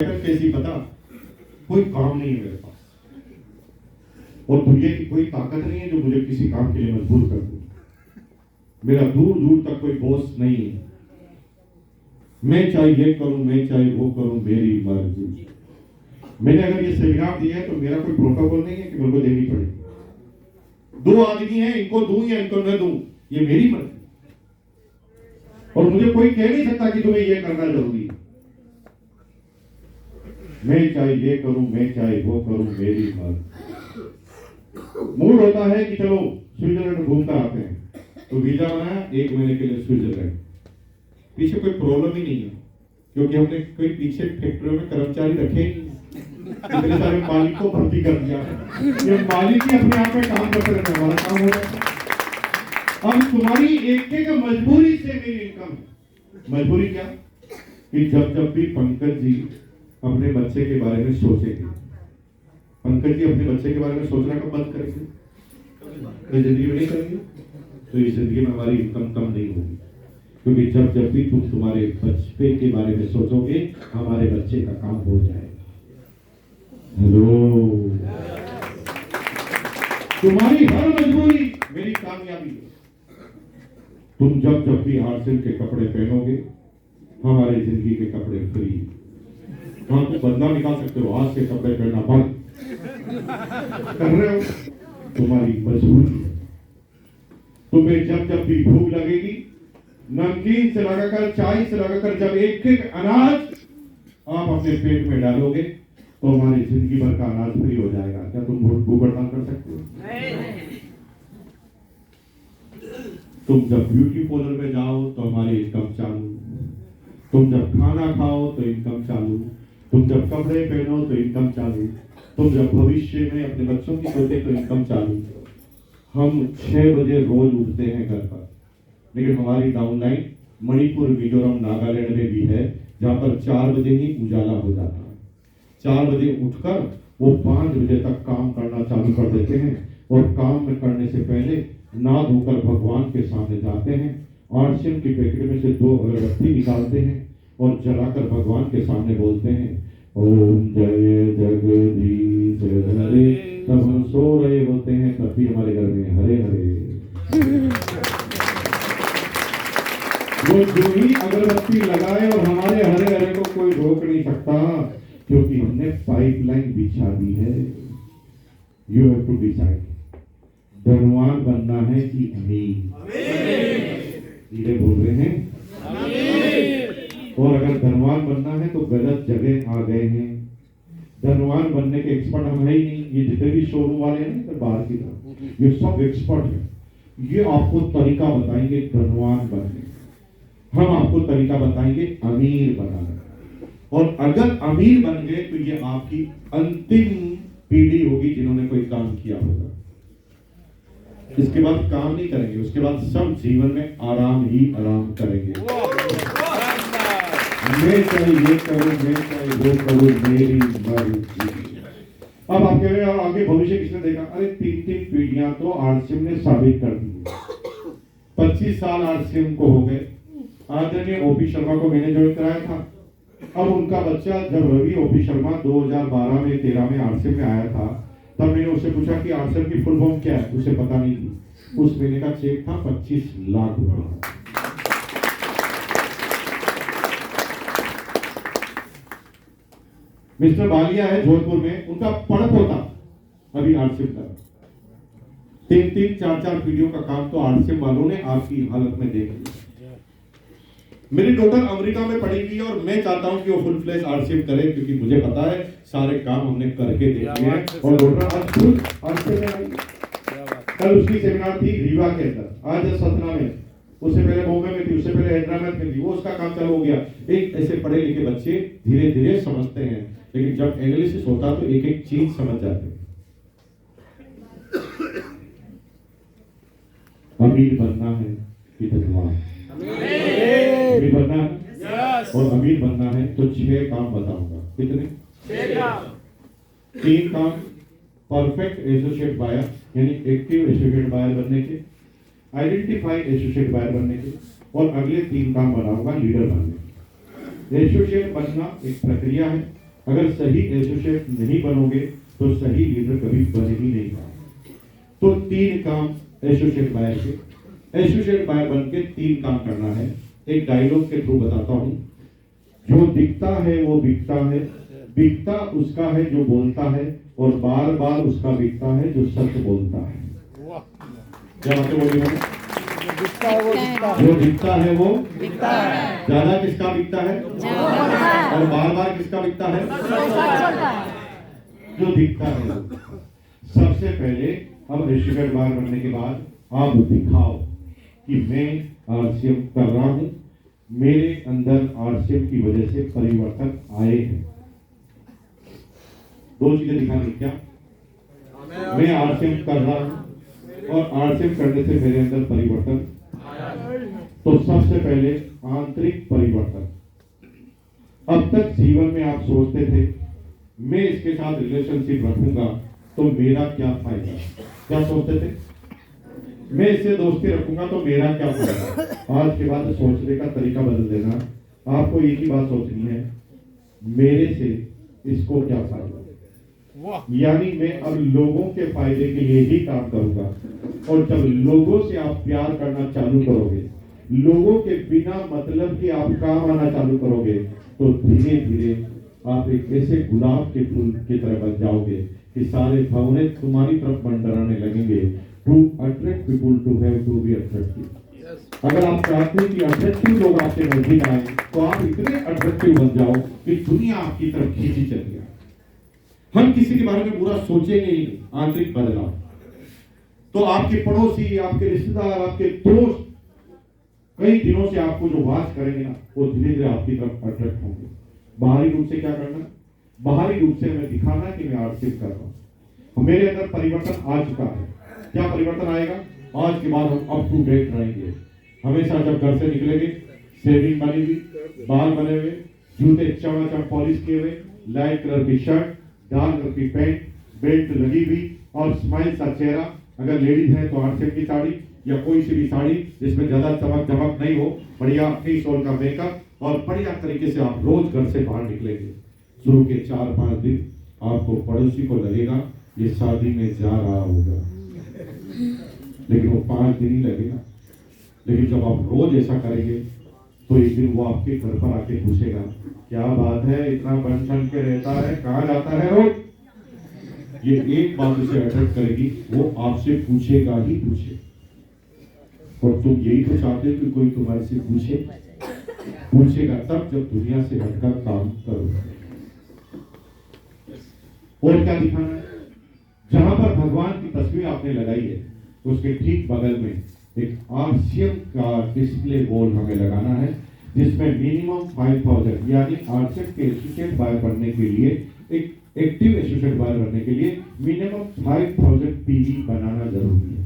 कैसी पता, कोई काम नहीं है मेरे पास और दुनिया की कोई ताकत नहीं है जो मुझे किसी काम के लिए मजबूर कर दे। मेरा दूर दूर तक कोई बॉस नहीं है। मैं चाहे ये करूं, मैं चाहे वो करूं, मेरी मर्जी। मैंने अगर ये सेमिनार दिया है तो मेरा कोई प्रोटोकॉल नहीं है कि मेरे को देनी पड़ेगी। दो आदमी हैं, इनको दूं या इनको न दूं, ये मेरी मर्जी। और मुझे कोई कह नहीं सकता कि तुम्हें ये करना जरूरी है। मैं चाहे ये करूं, मैं चाहे वो करूं, मेरी मर्जी। मूड होता है कि चलो स्विट्जरलैंड घूमकर आते हैं, तो वीजा बनाया 1 महीने के लिए स्विट्जरलैंड। पीछे कोई प्रॉब्लम ही नहीं है, क्योंकि हमने कोई पीछे फैक्ट्रियों में कर्मचारी रखे ही नहीं। इतने सारे मालिक को भर्ती कर दिया है, ये मालिक ही अपने आप में काम करते रहते हैं, हमारा काम हो रहा है। अब तुम्हारी एक मजबूरी से मेरी इनकम है। मजबूरी क्या कि जब भी पंकज जी अपने बच्चे के बारे में सोचेंगे, पंकज जी अपने बच्चे के बारे में सोचना कब बंद करेंगे? तो जिंदगी में नहीं करेंगे, तो इस जिंदगी में हमारी इनकम कम नहीं होगी। क्योंकि जब भी तुम तुम्हारे बच्चे के बारे में सोचोगे, हमारे बच्चे का काम हो जाएगा। हेलो, तुम्हारी हर मजबूरी मेरी कामयाबी है। तुम जब भी आरसीएम के कपड़े पहनोगे, हमारे जिंदगी के कपड़े फ्री। हाँ, तो बदला निकाल सकते हो, आज से कपड़े पहनना बंद कर रहे हो, तुम्हारी मजबूरी है। तुम्हें जब भी भूख लगेगी, नमकीन से लगाकर, चाय से लगाकर, जब एक अनाज आप अपने पेट में डालोगे, तो हमारी जिंदगी भर का अनाज फ्री हो जाएगा। क्या तुम भूख हड़ताल कर सकते हो? तुम जब ब्यूटी पार्लर में जाओ तो हमारी इनकम चालू। तुम जब खाना खाओ तो इनकम चालू। तुम जब कपड़े पहनो तो इनकम चालू। तुम जब भविष्य में अपने बच्चों की सोचे तो इनकम चालू। हम 6 बजे रोज उठते हैं घर पर, लेकिन हमारी डाउनलाइन मणिपुर, मिजोरम, नागालैंड में भी है, जहाँ पर 4 बजे ही उजाला हो जाता है। 4 बजे उठकर वो 5 बजे तक काम करना चालू कर देते हैं, और काम करने से पहले नहा धोकर भगवान के सामने जाते हैं। आरसीएम की पैकेट में से 2 अगरबत्ती निकालते हैं और जलाकर भगवान के सामने बोलते हैं, ओम जय जगदीश हरे। तब हम सो रहे होते हैं, तब भी हमारे घर में हरे हरे। वो जो ही अगरबत्ती लगाए और हमारे हरे हरे को कोई रोक नहीं सकता, क्योंकि हमने पाइपलाइन बिछा दी है। यू हैव टू डिसाइड, धनवान बनना है कि अमीर? धीरे बोल रहे हैं। और अगर धनवान बनना है तो गलत जगह आ गए हैं। धनवान बनने के एक्सपर्ट हम है ही नहीं। ये जितने भी शोरूम वाले हैं ना बाहर की तरफ, ये सब एक्सपर्ट हैं। ये आपको तरीका बताएंगे धनवान बनने, हम आपको तरीका बताएंगे अमीर बनाने। और अगर अमीर बन गए तो ये आपकी अंतिम पीढ़ी होगी जिन्होंने कोई काम किया होगा। इसके बाद काम नहीं करेंगे, उसके बाद सब जीवन में आराम ही आराम करेंगे। मैं चाहे ये करूं, मैं चाहे वो करूं, मेरी मर्जी। अब आप कह रहे हैं आगे भविष्य किसने देखा? अरे 3 पीढ़ियां तो आरसीएम ने साबित कर दी। 25 साल आरसीएम को हो गए। आदरणीय ओपी शर्मा को मैंने ज्वाइन कराया था। अब उनका बच्चा जब रवि ओपी शर्मा 2012 में 13 में आरसीएम में आया था, तब मैंने उससे पूछा कि आरसीएम की फुल फॉर्म क्या है, उसे पता नहीं थी। उस महीने का चेक था 25 लाख रुपए। मिस्टर बालिया है जोधपुर में, उनका पड़पोता अभी आरसीएम का। 3-3, 4-4 पीढ़ियों का काम तो आरसीएम वालों ने आपकी हालत में देख लिया। मेरी डॉटर अमेरिका में पढ़ी हुई है और मैं चाहता हूं कि वो फुल फ्लैश आरसीएम करे, क्योंकि मुझे पता है सारे काम हमने करके देखे हैं। और डॉटर आज खुद आरसीएम में आई। कल उसकी सेमिनार थी रीवा के अंदर, आज सतना में, उससे पहले बॉम्बे में थी, उससे पहले हैदराबाद में थी। वो उसका काम चालू हो गया। एक ऐसे पढ़े लिखे बच्चे धीरे धीरे समझते हैं, लेकिन जब एनालिसिस होता तो एक एक चीज समझ जाते हैं। अमीर बनना है कि धनवान? अमीर बनना है। और अमीर बनना है तो 6 काम बताऊंगा। कितने? 3 काम परफेक्ट एसोसिएट बायर, यानी एक्टिव एसोसिएट बायर बनने के, आइडेंटिफाई एसोसिएट बायर बनने के, और अगले 3 काम बनाऊंगा लीडर बनने के। एसोसिएट बनना एक प्रक्रिया है अगर सही एसोसिएट नहीं बनोगे तो सही लीडर कभी बन ही नहीं पाएगा। तो 3 काम एसोसिएट बायर के, एसोसिएट बायर बन के 3 काम करना है। एक डायलॉग के थ्रू बताता हूं। जो दिखता है वो बिकता है, बिकता उसका है जो बोलता है, और बार बार उसका बिकता है जो सच बोलता है। क्या बातें बोली मैंने? जो दिखता है वो दिखता है, ज्यादा किसका बिकता है, और बार बार किसका बिकता है, जो दिखता है वो। सबसे पहले अब एसोसिएट बायर बनने के बाद आप दिखाओ कि मैं आरसीएम कर रहा हूं, मेरे अंदर आरसीएम की वजह से परिवर्तन आए हैं। 2 चीजें दिखानी, क्या मैं आरसीएम कर रहा हूं और आरसीएम करने से मेरे अंदर परिवर्तन। तो सबसे पहले आंतरिक परिवर्तन। अब तक जीवन में आप सोचते थे मैं इसके साथ रिलेशनशिप रखूंगा तो मेरा क्या फायदा, क्या सोचते थे? मैं इससे दोस्ती रखूंगा तो मेरा क्या फायदा। आज के बाद सोचने का तरीका बदल देना। आपको एक ही बात सोचनी है, मेरे से इसको क्या फायदा। यानी मैं अब लोगों के फायदे के लिए ही काम करूंगा। और जब लोगों से आप प्यार करना चालू करोगे, लोगों के बिना मतलब कि आप काम आना चालू करोगे, तो धीरे धीरे आप एक ऐसे गुलाब के फूल की तरह बन जाओगे कि सारे भंवरे तुम्हारी तरफ मंडराने लगेंगे। To attract people to have to be attractive. अगर आप चाहते हैं कि अट्रैक्टिव लोग आपके नजदीक आए, तो आप इतने अट्रैक्टिव बन जाओ कि दुनिया आपकी तरफ खींची चली जाए। हम किसी के बारे में बुरा सोचेंगे ही नहीं। आंतरिक बदलाव तो आपके पड़ोसी, आपके रिश्तेदार, आपके दोस्त कई दिनों से आपको जो वाच करेंगे ना, वो धीरे धीरे आपकी तरफ अट्रैक्ट होंगे। बाहरी रूप से क्या करना, बाहरी रूप से मैं दिखाना कि मैं आरसीएम कर रहा हूं, मेरे अंदर परिवर्तन आ चुका है। क्या परिवर्तन आएगा? आज के बाद हम अप टू डेट रहेंगे। हमेशा जब घर से निकलेंगे सेविंग बनी हुई, बाल बने हुए, जूते चमाचम पॉलिश किए हुए, लाइट कलर की शर्ट, डार्क कलर की पैंट, बेल्ट लगी हुई और स्माइल सा चेहरा। अगर लेडीज है तो आरसीएम की साड़ी या कोई सी भी साड़ी जिसमें ज्यादा चमक नहीं हो, बढ़िया 3 का मेकअप, और बढ़िया तरीके से आप रोज घर से बाहर निकलेंगे। शुरू के 4-5 दिन आपको पड़ोसी को लगेगा ये शादी में जा रहा होगा, लेकिन वो 5 दिन ही लगेगा। लेकिन जब आप रोज ऐसा करेंगे तो एक दिन वो आपके घर पर आके पूछेगा, क्या बात है, इतना बन ठन के रहता है, कहाँ जाता है रोज। ये एक बात उसे अट्रैक्ट करेगी, वो आपसे पूछेगा ही पूछेगा। और तुम यही तो चाहते हो कि कोई तुम्हारे से पूछेगा तब जब दुनिया से हटकर काम करो। और क्या दिखाना है? जहां पर भगवान की तस्वीर आपने लगाई है, उसके ठीक बगल में एक आरसीएम का डिस्प्ले वॉल हमें लगाना है, जिसमें मिनिमम 5000 यानी आरसीएम के एसोसिएट बायर बनने के लिए, एक एक्टिव एसोसिएट बायर बनने के लिए मिनिमम 5000 पीवी बनाना जरूरी है।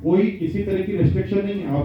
कोई किसी तरह की रेस्ट्रिक्शन नहीं है। आप